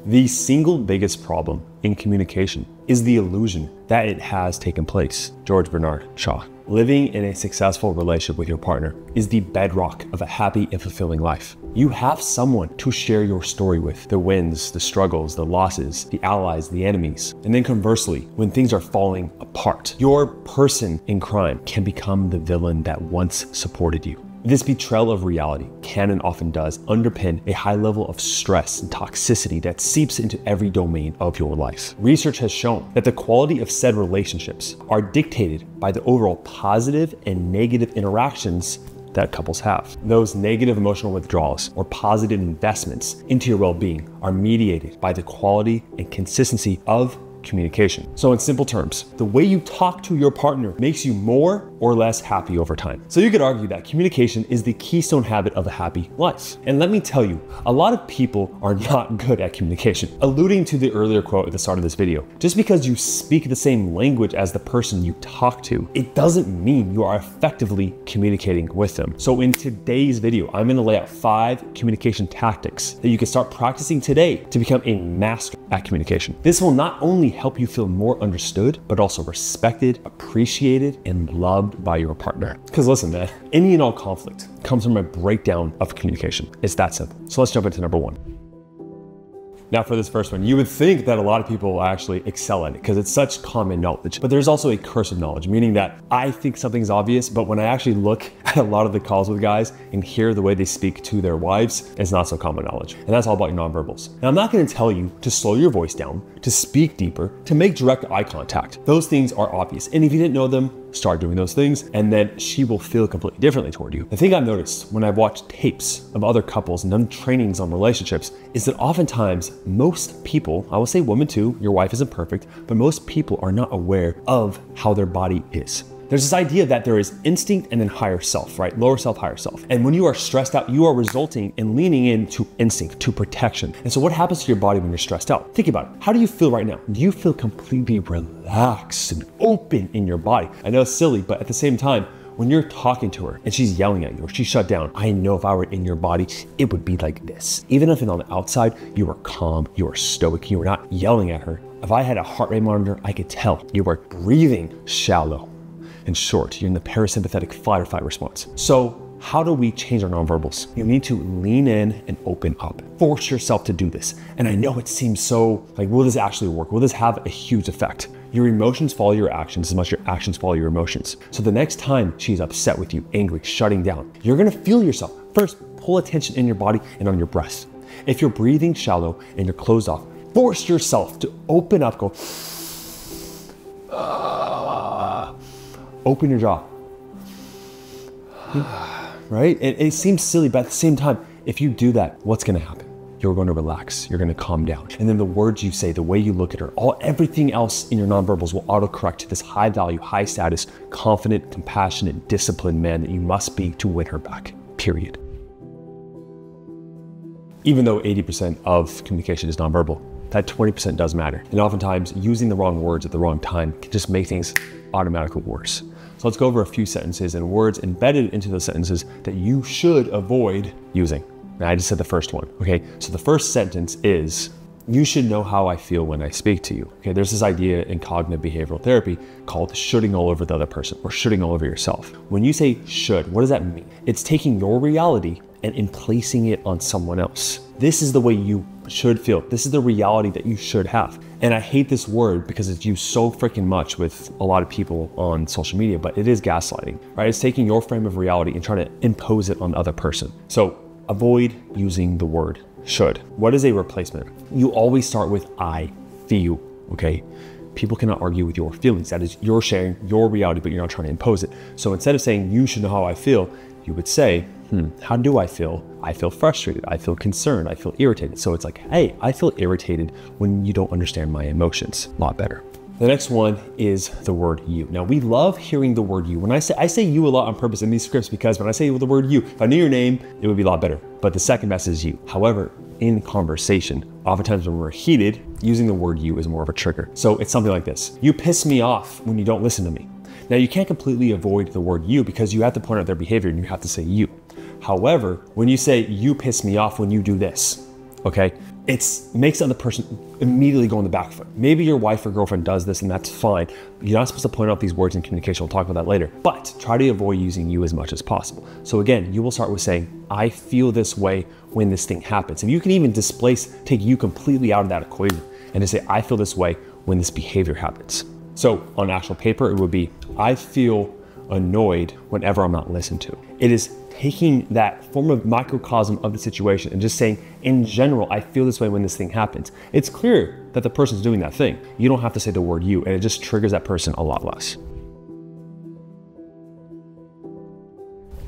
The single biggest problem in communication is the illusion that it has taken place. George Bernard Shaw. Living in a successful relationship with your partner is the bedrock of a happy and fulfilling life. You have someone to share your story with, the wins, the struggles, the losses, the allies, the enemies. And then conversely, when things are falling apart, your person in crime can become the villain that once supported you. This betrayal of reality can and often does underpin a high level of stress and toxicity that seeps into every domain of your life. Research has shown that the quality of said relationships are dictated by the overall positive and negative interactions that couples have. Those negative emotional withdrawals or positive investments into your well-being are mediated by the quality and consistency of communication. So in simple terms, the way you talk to your partner makes you more or less happy over time. So you could argue that communication is the keystone habit of a happy life. And let me tell you, a lot of people are not good at communication. Alluding to the earlier quote at the start of this video, just because you speak the same language as the person you talk to, it doesn't mean you are effectively communicating with them. So in today's video, I'm gonna lay out 5 communication tactics that you can start practicing today to become a master at communication. This will not only help you feel more understood, but also respected, appreciated, and loved by your partner. Because listen, man, any and all conflict comes from a breakdown of communication. It's that simple. So let's jump into number 1. Now for this first one, you would think that a lot of people will actually excel at it because it's such common knowledge, but there's also a curse of knowledge, meaning that I think something's obvious, but when I actually look at a lot of the calls with guys and hear the way they speak to their wives, it's not so common knowledge. And that's all about your nonverbals. Now I'm not gonna tell you to slow your voice down, to speak deeper, to make direct eye contact. Those things are obvious. And if you didn't know them, start doing those things, and then she will feel completely differently toward you. The thing I've noticed when I've watched tapes of other couples and done trainings on relationships is that oftentimes most people, I will say women too, your wife isn't perfect, but most people are not aware of how their body is. There's this idea that there is instinct and then higher self, right? Lower self, higher self. And when you are stressed out, you are resulting in leaning into instinct, to protection. And so what happens to your body when you're stressed out? Think about it. How do you feel right now? Do you feel completely relaxed and open in your body? I know it's silly, but at the same time, when you're talking to her and she's yelling at you or she's shut down, I know if I were in your body, it would be like this. Even if on the outside, you are calm, you are stoic, you are not yelling at her. If I had a heart rate monitor, I could tell you are breathing shallow and short. You're in the parasympathetic fight or flight response. So how do we change our nonverbals? You need to lean in and open up. Force yourself to do this. And I know it seems so like, will this actually work? Will this have a huge effect? Your emotions follow your actions as much as your actions follow your emotions. So the next time she's upset with you, angry, shutting down, you're gonna feel yourself. First, pull attention in your body and on your breath. If you're breathing shallow and you're closed off, force yourself to open up, go, open your jaw, right? And it seems silly, but at the same time, if you do that, what's gonna happen? You're going to relax, you're gonna calm down. And then the words you say, the way you look at her, everything else in your nonverbals will autocorrect to this high value, high status, confident, compassionate, disciplined man that you must be to win her back, period. Even though 80% of communication is nonverbal, that 20% does matter. And oftentimes using the wrong words at the wrong time can just make things automatically worse. So let's go over a few sentences and words embedded into those sentences that you should avoid using. And I just said the first one, okay? So the first sentence is, you should know how I feel when I speak to you. Okay, there's this idea in cognitive behavioral therapy called shoulding all over the other person or shoulding all over yourself. When you say should, what does that mean? It's taking your reality and placing it on someone else. This is the way you should feel. This is the reality that you should have. And I hate this word because it's used so freaking much with a lot of people on social media, but it is gaslighting, right? It's taking your frame of reality and trying to impose it on the other person. So avoid using the word should. What is a replacement? You always start with I feel, okay? People cannot argue with your feelings. That is, you're sharing your reality, but you're not trying to impose it. So instead of saying you should know how I feel, you would say, how do I feel? I feel frustrated. I feel concerned. I feel irritated. So it's like, hey, I feel irritated when you don't understand my emotions. A lot better. The next one is the word you. Now we love hearing the word you. When I say you a lot on purpose in these scripts because when I say the word you, if I knew your name, it would be a lot better. But the second best is you. However, in conversation, oftentimes when we're heated, using the word you is more of a trigger. So it's something like this. You piss me off when you don't listen to me. Now you can't completely avoid the word you because you have to point out their behavior and you have to say you. However, when you say you piss me off when you do this, okay, it makes the other person immediately go on the back foot. Maybe your wife or girlfriend does this and that's fine. You're not supposed to point out these words in communication. We'll talk about that later, but try to avoid using you as much as possible. So again, you will start with saying, I feel this way when this thing happens. And you can even take you completely out of that equation and just say, I feel this way when this behavior happens. So on actual paper, it would be, I feel annoyed whenever I'm not listened to. It is taking that form of microcosm of the situation and just saying, in general, I feel this way when this thing happens. It's clear that the person's doing that thing. You don't have to say the word you, and it just triggers that person a lot less.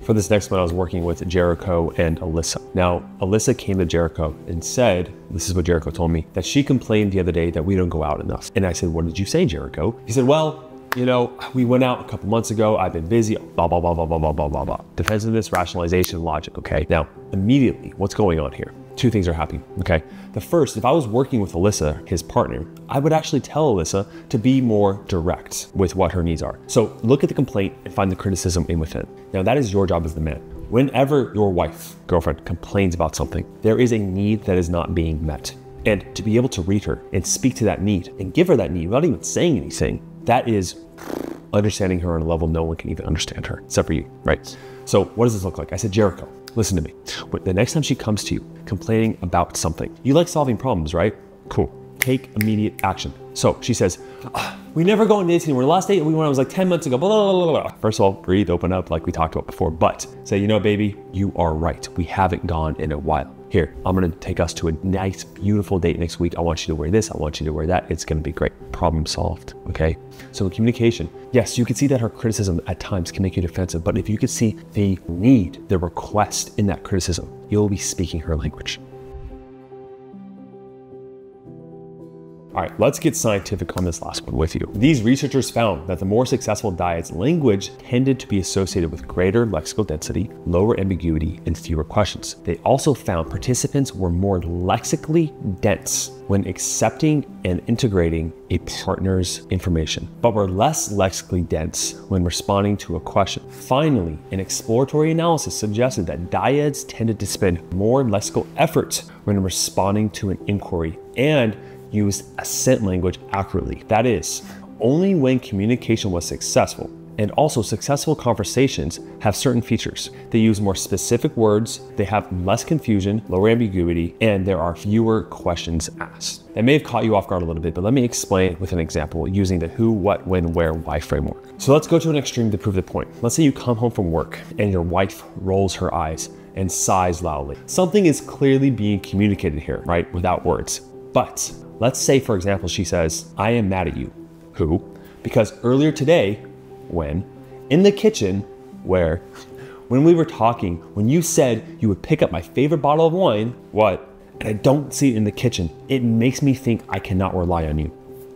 For this next one, I was working with Jericho and Alyssa. Now, Alyssa came to Jericho and said, this is what Jericho told me, that she complained the other day that we don't go out enough. And I said, what did you say, Jericho? He said, well, you know, we went out a couple months ago. I've been busy, blah, blah, blah, blah, blah, blah, blah, blah, blah. Defensiveness, rationalization, logic, okay? Now, immediately, what's going on here? Two things are happening, okay? The first, if I was working with Alyssa, his partner, I would actually tell Alyssa to be more direct with what her needs are. So look at the complaint and find the criticism in within. Now, that is your job as the man. Whenever your wife, girlfriend, complains about something, there is a need that is not being met. And to be able to read her and speak to that need and give her that need without even saying anything, that is understanding her on a level no one can even understand her, except for you, right? So what does this look like? I said, Jericho, listen to me. The next time she comes to you complaining about something, you like solving problems, right? Cool. Take immediate action. So she says, we never go on dates anymore. The last date we went on was like 10 months ago, blah, blah, blah, blah. First of all, breathe, open up like we talked about before, but say, you know, baby, you are right. We haven't gone in a while. Here, I'm gonna take us to a nice, beautiful date next week. I want you to wear this, I want you to wear that. It's gonna be great. Problem solved, okay? So in communication, yes, you can see that her criticism at times can make you defensive, but if you could see the need, the request in that criticism, you'll be speaking her language. All right, let's get scientific on this last one with you. These researchers found that the more successful diets, language tended to be associated with greater lexical density, lower ambiguity, and fewer questions. They also found participants were more lexically dense when accepting and integrating a partner's information, but were less lexically dense when responding to a question. Finally, an exploratory analysis suggested that dyads tended to spend more lexical effort when responding to an inquiry and use assent language accurately. That is, only when communication was successful. And also, successful conversations have certain features. They use more specific words, they have less confusion, lower ambiguity, and there are fewer questions asked. That may have caught you off guard a little bit, but let me explain with an example using the who, what, when, where, why framework. So let's go to an extreme to prove the point. Let's say you come home from work and your wife rolls her eyes and sighs loudly. Something is clearly being communicated here, right? Without words. But let's say, for example, she says, I am mad at you. Who? Because earlier today, when in the kitchen, when we were talking, when you said you would pick up my favorite bottle of wine, what? And I don't see it in the kitchen, it makes me think I cannot rely on you.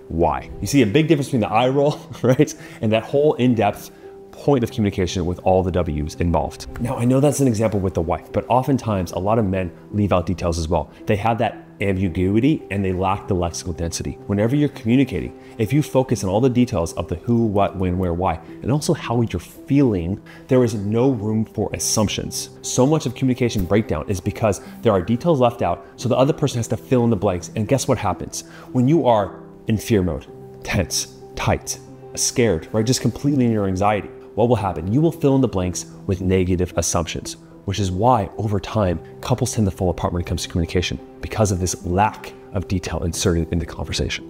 Why? You see a big difference between the eye roll, right? And that whole in-depth point of communication with all the W's involved. Now, I know that's an example with the wife, but oftentimes a lot of men leave out details as well. They have that ambiguity and they lack the lexical density. Whenever you're communicating, if you focus on all the details of the who, what, when, where, why, and also how you're feeling, there is no room for assumptions. So much of communication breakdown is because there are details left out, so the other person has to fill in the blanks. And guess what happens? When you are in fear mode, tense, tight, scared, right? Just completely in your anxiety, what will happen? You will fill in the blanks with negative assumptions, which is why over time, couples tend to fall apart when it comes to communication because of this lack of detail inserted in the conversation.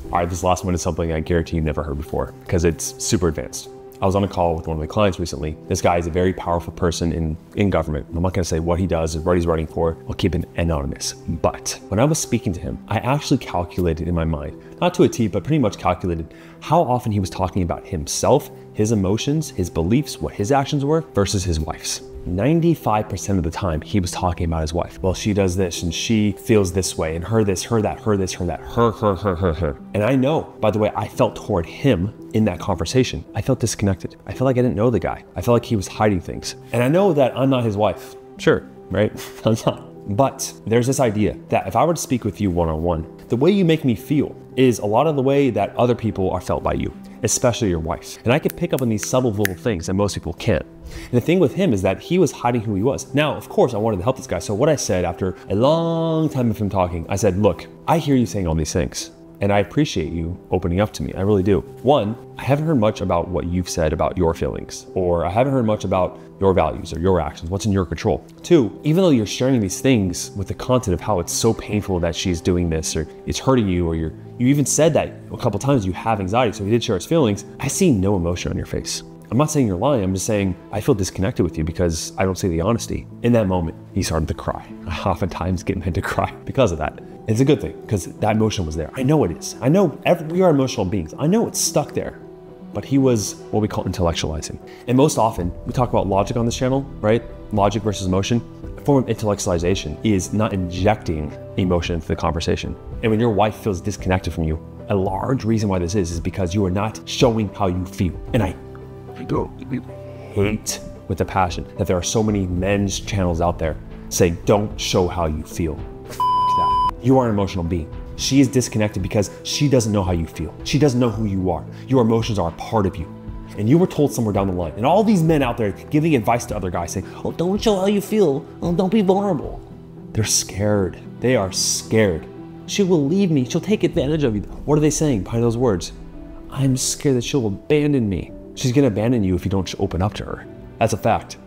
All right, this last one is something I guarantee you never heard before because it's super advanced. I was on a call with one of my clients recently. This guy is a very powerful person in government. I'm not gonna say what he does or what he's running for. I'll keep it anonymous. But when I was speaking to him, I actually calculated in my mind, not to a T, but pretty much calculated how often he was talking about himself, his emotions, his beliefs, what his actions were versus his wife's. 95% of the time he was talking about his wife. Well, she does this and she feels this way and her this, her that, her this, her that, her. And I know, by the way, I felt toward him in that conversation. I felt disconnected. I felt like I didn't know the guy. I felt like he was hiding things. And I know that I'm not his wife. Sure, right? I'm not. But there's this idea that if I were to speak with you one-on-one, the way you make me feel is a lot of the way that other people are felt by you. especially your wife. And I could pick up on these subtle little things that most people can't. And the thing with him is that he was hiding who he was. Now, of course, I wanted to help this guy. So what I said after a long time of him talking, I said, look, I hear you saying all these things. And I appreciate you opening up to me. I really do. One, I haven't heard much about what you've said about your feelings, or I haven't heard much about your values or your actions, what's in your control. Two, even though you're sharing these things with the content of how it's so painful that she's doing this, or it's hurting you, or you even said that a couple times you have anxiety, so he did share his feelings, I see no emotion on your face. I'm not saying you're lying, I'm just saying I feel disconnected with you because I don't see the honesty. In that moment, he started to cry. I oftentimes get men to cry because of that. It's a good thing because that emotion was there. I know it is. I know we are emotional beings. I know it's stuck there, but he was what we call intellectualizing. And most often we talk about logic on this channel, right? Logic versus emotion. A form of intellectualization is not injecting emotion into the conversation. And when your wife feels disconnected from you, a large reason why this is because you are not showing how you feel. And I hate with a passion that there are so many men's channels out there saying, don't show how you feel. That. You are an emotional being. She is disconnected because she doesn't know how you feel. She doesn't know who you are. Your emotions are a part of you. And you were told somewhere down the line, and all these men out there giving advice to other guys saying, oh, don't show how you feel. Oh, don't be vulnerable. They're scared. They are scared. She will leave me. She'll take advantage of you. What are they saying behind those words? I'm scared that she'll abandon me. She's gonna abandon you if you don't open up to her. That's a fact.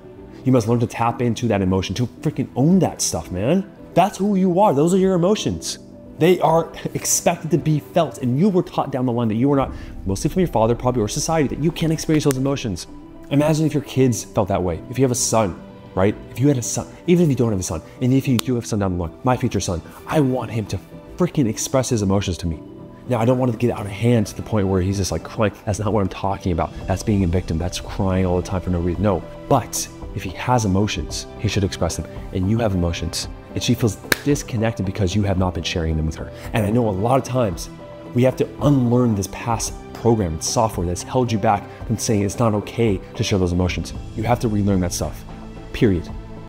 You must learn to tap into that emotion, to freaking own that stuff, man. That's who you are. Those are your emotions. They are expected to be felt, and you were taught down the line that you were not, mostly from your father probably, or society, that you can't experience those emotions. Imagine if your kids felt that way. If you have a son, right? If you had a son, even if you don't have a son, and if you do have a son down the line, my future son, I want him to freaking express his emotions to me. Now, I don't want to get out of hand to the point where he's just like crying. That's not what I'm talking about. That's being a victim. That's crying all the time for no reason. No, but if he has emotions, he should express them. And you have emotions, and she feels disconnected because you have not been sharing them with her. And I know a lot of times we have to unlearn this past program and software that's held you back from saying it's not okay to share those emotions. You have to relearn that stuff, period.